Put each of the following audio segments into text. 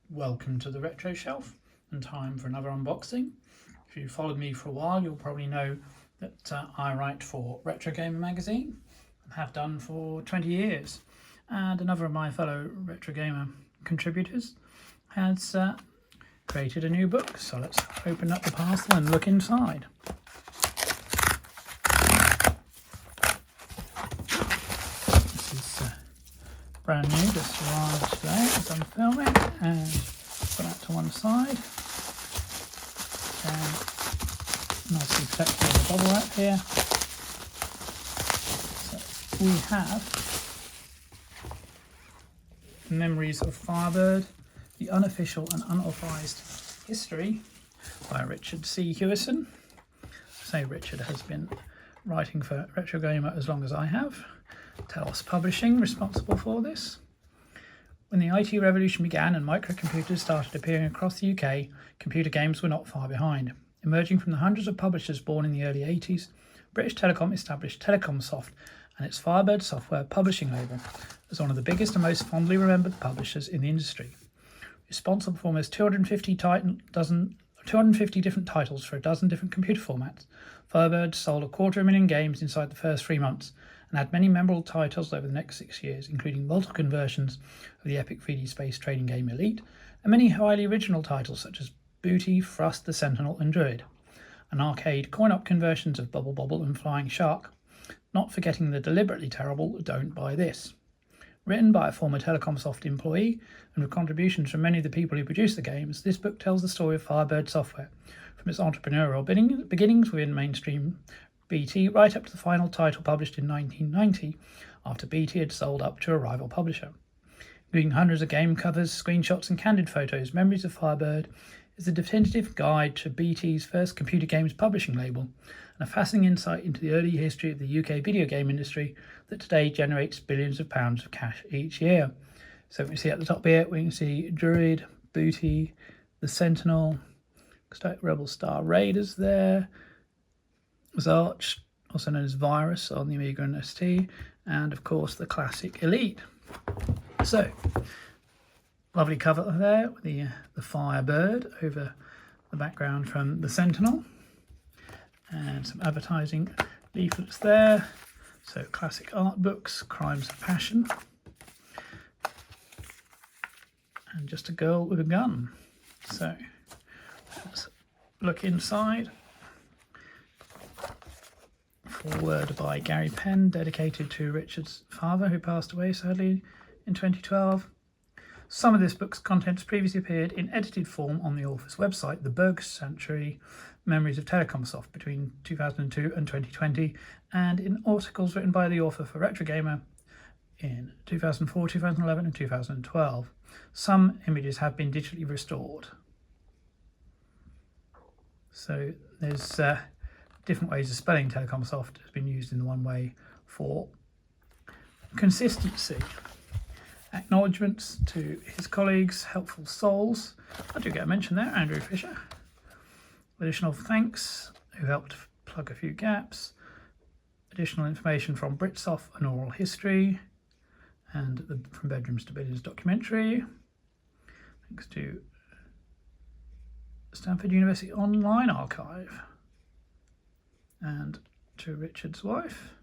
Welcome to the Retro Shelf, and time for another unboxing. If you've followed me for a while, you'll probably know that I write for Retro Gamer magazine and have done for 20 years. And another of my fellow Retro Gamer contributors has created a new book. So let's open up the parcel and look inside. This is brand new, just arrived today as I'm filming, and put that to one side. And nicely protected with a bubble wrap here. So we have Memories of Firebird, the Unofficial and Unauthorised History by Richard C. Hewison. So Richard has been writing for Retro Gamer as long as I have. Telos Publishing responsible for this. When the IT revolution began and microcomputers started appearing across the UK, computer games were not far behind. Emerging from the hundreds of publishers born in the early 80s, British Telecom established Telecomsoft and its Firebird software publishing label as one of the biggest and most fondly remembered publishers in the industry. Responsible for almost 250 different titles for a dozen different computer formats, Firebird sold 250,000 games inside the first 3 months and had many memorable titles over the next 6 years, including multiple conversions of the epic 3D space trading game Elite, and many highly original titles such as Booty, Thrust, The Sentinel and Druid, and arcade coin-op conversions of Bubble Bobble and Flying Shark, not forgetting the deliberately terrible Don't Buy This. Written by a former Telecomsoft employee and with contributions from many of the people who produced the games, this book tells the story of Firebird software, from its entrepreneurial beginnings within mainstream BT right up to the final title published in 1990 after BT had sold up to a rival publisher. Including hundreds of game covers, screenshots and candid photos, Memories of Firebird is a definitive guide to BT's first computer games publishing label and a fascinating insight into the early history of the UK video game industry that today generates billions of pounds of cash each year. So we see at the top here, we can see Druid, Booty, The Sentinel, Rebel Star Raiders there, Zarch, also known as Virus on the Amiga and ST, and of course the classic Elite. So, lovely cover there with the Firebird over the background from the Sentinel, and some advertising leaflets there. So classic art books, Crimes of Passion, and just a girl with a gun. So let's look inside. Foreword by Gary Penn, dedicated to Richard's father, who passed away sadly in 2012. Some of this book's contents previously appeared in edited form on the author's website, The Berg Century Memories of Telecomsoft, between 2002 and 2020, and in articles written by the author for Retro Gamer in 2004, 2011 and 2012. Some images have been digitally restored. So there's different ways of spelling Telecomsoft has been used in the one way for consistency. Acknowledgements to his colleagues, helpful souls. I do get a mention there, Andrew Fisher. Additional thanks, who helped plug a few gaps. Additional information from Britsoft, an oral history, and the From Bedrooms to Billions documentary. Thanks to Stanford University Online Archive, and to Richard's wife.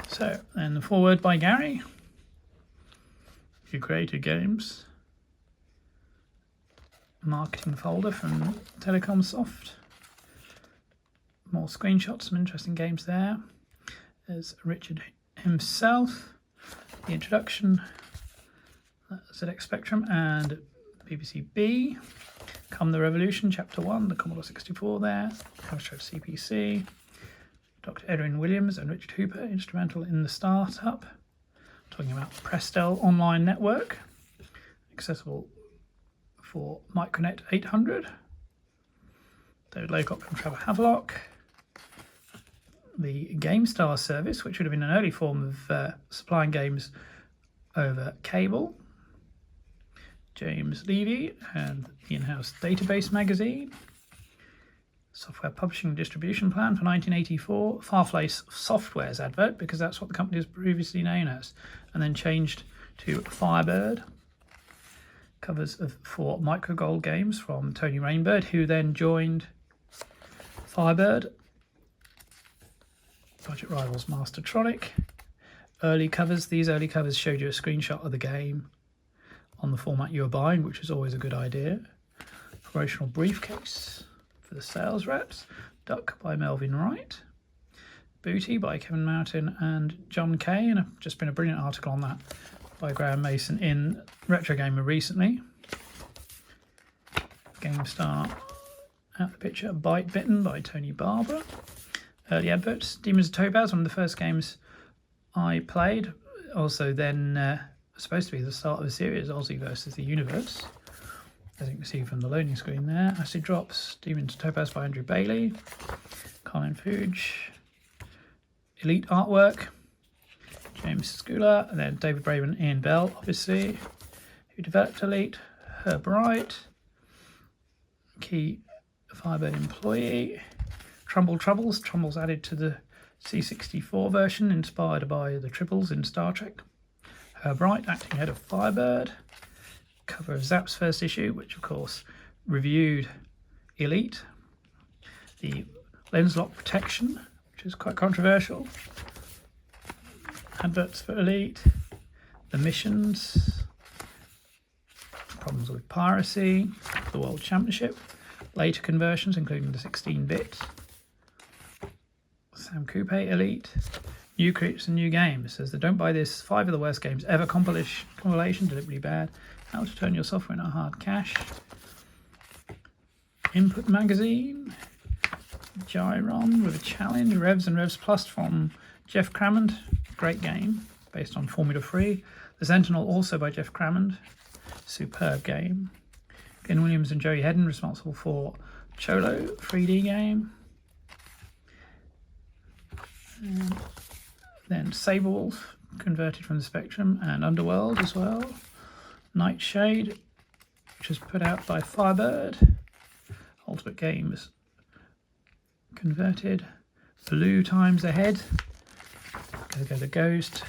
So, and the foreword by Gary. You created games. Marketing folder from Telecomsoft. More screenshots, some interesting games there. There's Richard himself. The introduction. ZX Spectrum and BBC B. Come the Revolution, Chapter 1, the Commodore 64 there. Capture of CPC. Dr. Edwin Williams and Richard Hooper, instrumental in the startup. Talking about Prestel Online Network, accessible for Micronet 800. David Laycock from Trevor Havelock. The GameStar service, which would have been an early form of supplying games over cable. James Levy and the in-house database magazine. Software publishing and distribution plan for 1984. Farflace Software's advert, because that's what the company was previously known as, and then changed to Firebird. Covers of 4 Microgold games from Tony Rainbird, who then joined Firebird. Budget Rivals Mastertronic. Early covers. These early covers showed you a screenshot of the game on the format you were buying, which is always a good idea. Promotional briefcase for the sales reps. Duck by Melvin Wright. Booty by Kevin Mountain and John Kay, and I've just been a brilliant article on that by Graham Mason in Retro Gamer recently. GameStar out the picture. Bite Bitten by Tony Barbara. Early adverts. Demons of Topaz, one of the first games I played. Also then supposed to be the start of the series, Aussie versus the Universe, as you can see from the loading screen there. Acid Drops, Demons of Topaz by Andrew Bailey. Colin Fuge. Elite artwork, James Schooler, and then David Braben, Ian Bell, obviously, who developed Elite. Herb Wright, key Firebird employee. Trumbull's added to the C64 version, inspired by the Tribbles in Star Trek. Herb Wright, acting head of Firebird. Cover of Zap's first issue, which of course reviewed Elite. The lens lock protection, which is quite controversial. Adverts for Elite. The missions. Problems with piracy. The World Championship. Later conversions, including the 16-bit. Sam Coupe Elite. New creatures and new games. Says that don't buy this 5 of the worst games ever compilation, deliberately bad. How to turn your software into hard cash. Input magazine. Gyron with a challenge. Revs and Revs Plus from Jeff Crammond. Great game based on Formula 3. The Sentinel, also by Jeff Crammond. Superb game. Glenn Williams and Joey Hedden responsible for Cholo 3D game. And then Saberwolf, converted from the Spectrum, and Underworld as well. Nightshade, which was put out by Firebird. Ultimate Games, converted. Blue Times Ahead. Go the Ghost.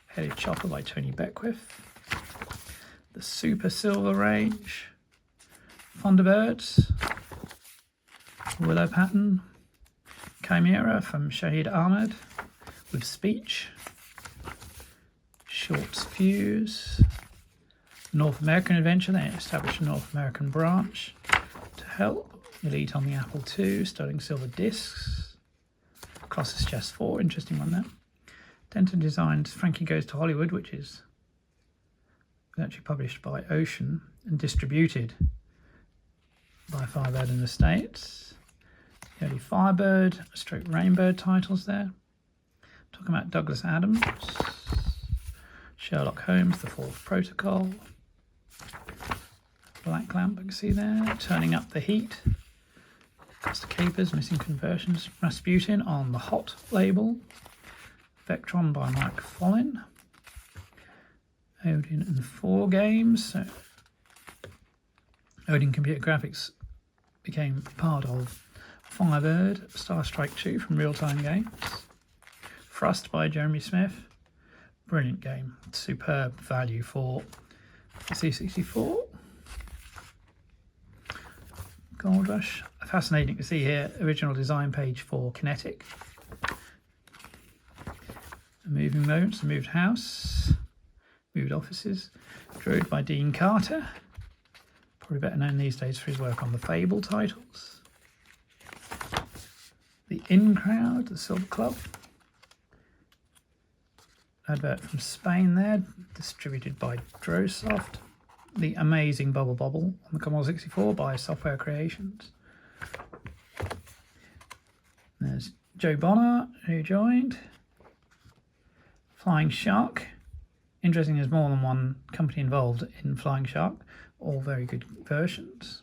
Headed Chopper by Tony Beckwith. The Super Silver range. Thunderbirds. Willow Pattern. Chimera from Shahid Ahmed with speech. Shorts Fuse. North American Adventure, they established a North American branch to help. Elite on the Apple II, Sterling Silver discs. Colossus Chess 4, interesting one there. Denton Designs Frankie Goes to Hollywood, which is actually published by Ocean and distributed by Firebird in the States. The early Firebird, stroke Rainbird titles there. Talking about Douglas Adams. Sherlock Holmes, The Fourth Protocol. Black Lamp, you can see there. Turning Up the Heat. Costa Capers, Missing Conversions. Rasputin on the Hot label. Vectron by Mike Follin. Odin and 4 games. So Odin Computer Graphics became part of Firebird. Star Strike 2 from Real Time Games. Thrust by Jeremy Smith. Brilliant game. Superb value for the C64. Gold Rush. Fascinating to see here. Original design page for Kinetic. A moving moments, a moved house. Moved offices. Druid by Dean Carter. Probably better known these days for his work on the Fable titles. The In Crowd, the Silver Club. Advert from Spain there, distributed by Drosoft. The Amazing Bubble Bobble on the Commodore 64 by Software Creations. There's Joe Bonner, who joined. Flying Shark. Interesting, there's more than one company involved in Flying Shark. All very good versions.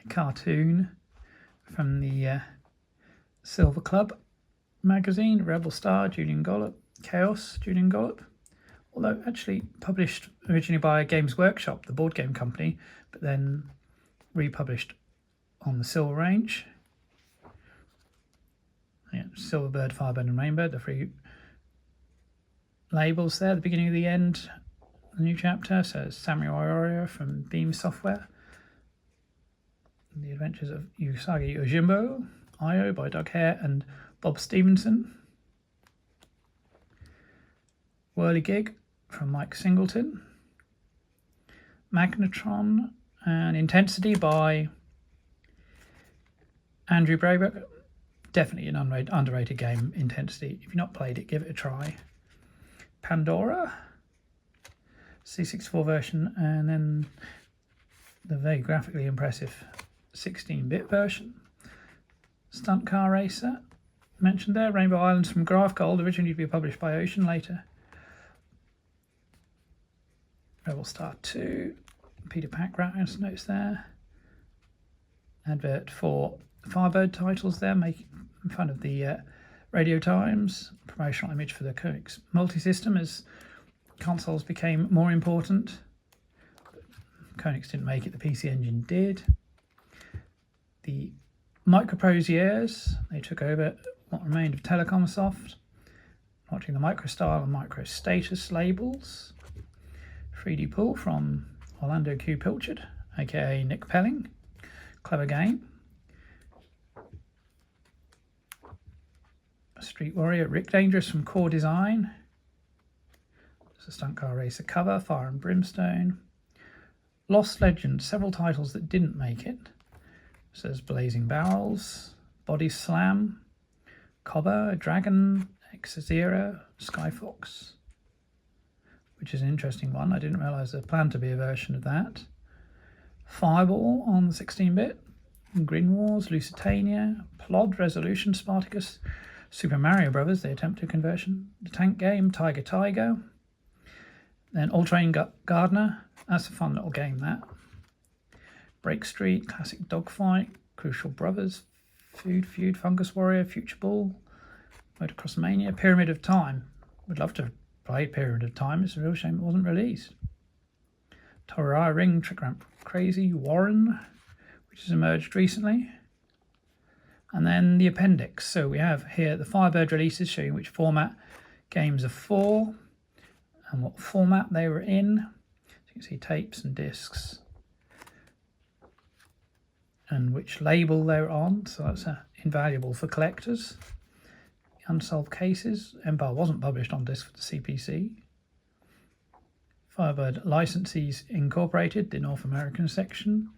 A cartoon from the Silver Club magazine. Rebel Star, Julian Gollop. Chaos, Julian Gollop. although actually published originally by Games Workshop, the board game company, but then republished on the Silver range. Yeah, Silverbird, Firebird and Rainbird, the three labels there, the beginning of the end, the new chapter. So Samurai Warrior from Beam Software, The Adventures of Usagi Yojimbo, I.O. by Doug Hare and Bob Stevenson, Whirligig from Mike Singleton, Magnetron and Intensity by Andrew Braybook. Definitely an underrated game, Intensity. If you've not played it, give it a try. Pandora, C64 version, and then the very graphically impressive 16-bit version. Stunt Car Racer, mentioned there. Rainbow Islands from Graph Gold, originally to be published by Ocean later. Rebel Star 2, Peter Packrat notes there. Advert for Firebird titles there, making fun of the Radio Times. Promotional image for the Koenig's multi-system as consoles became more important. Koenig's didn't make it, the PC Engine did. The Microprose years, they took over what remained of Telecomsoft, launching the Microstyle and Microstatus labels. 3D Pool from Orlando Q. Pilchard, aka Nick Pelling. Clever game. Street Warrior, Rick Dangerous from Core Design. It's a Stunt Car Racer cover, Fire and Brimstone. Lost Legend, several titles that didn't make it. It says Blazing Barrels, Body Slam, Cobber, Dragon, X-Zero, Skyfox, which is an interesting one. I didn't realise there planned to be a version of that. Fireball on the 16-bit, Grin Wars, Lusitania, Plod, Resolution, Spartacus, Super Mario Brothers, the attempted conversion, the Tank Game, Tiger Tiger, then All Train Gardener, that's a fun little game that. Break Street, Classic Dogfight, Crucial Brothers, Food Feud, Fungus Warrior, Future Ball, Motocross Mania, Pyramid of Time. Would love to play Pyramid of Time, it's a real shame it wasn't released. Torara Ring, Trick Ramp Crazy, Warren, which has emerged recently. And then the appendix. So we have here the Firebird releases showing which format games are for and what format they were in. So you can see tapes and discs and which label they're on. So that's invaluable for collectors. Unsolved Cases. Empire wasn't published on disc for the CPC. Firebird Licensees Incorporated, the North American section,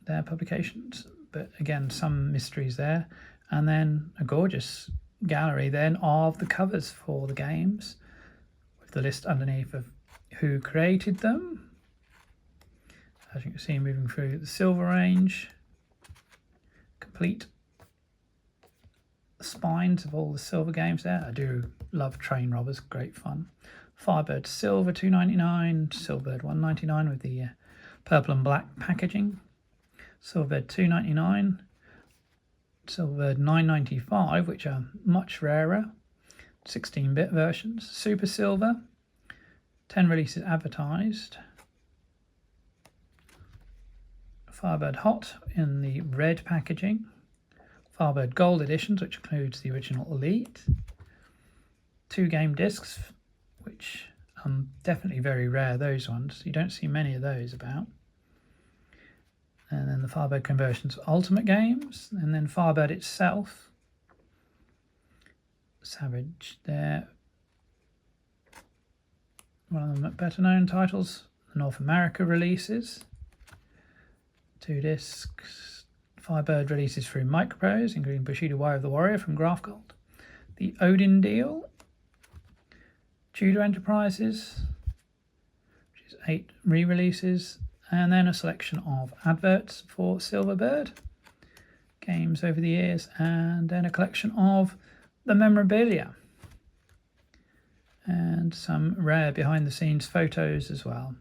their publications. But again, some mysteries there. And then a gorgeous gallery then of the covers for the games with the list underneath of who created them. As you can see, moving through the Silver range, complete spines of all the Silver games there. I do love Train Robbers, great fun. Firebird Silver $2.99, Silverbird $1.99 with the purple and black packaging. Silverbird $2.99, Silverbird $9.95, which are much rarer, 16-bit versions. Super Silver, 10 releases advertised. Firebird Hot in the red packaging. Firebird Gold editions, which includes the original Elite. 2 game discs, which are definitely very rare, those ones. You don't see many of those about. And then the Firebird conversions, Ultimate Games, and then Firebird itself. Savage there. One of the better known titles, the North America releases. 2 discs. Firebird releases through Microprose, including Bushido Way of the Warrior from Graph Gold. The Odin Deal. Tudor Enterprises, which is 8 re-releases. And then a selection of adverts for Silverbird games over the years, and then a collection of the memorabilia and some rare behind-the-scenes photos as well.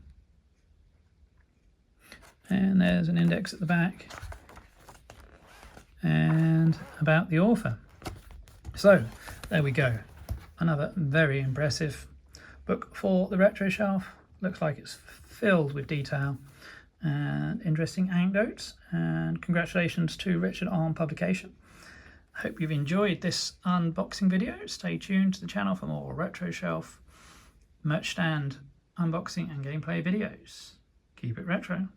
And there's an index at the back and about the author. So there we go, another very impressive book for the retro shelf. Looks like it's filled with detail and interesting anecdotes, and congratulations to Richard on publication. I hope you've enjoyed this unboxing video. Stay tuned to the channel for more retro shelf, merch stand, unboxing and gameplay videos. Keep it retro.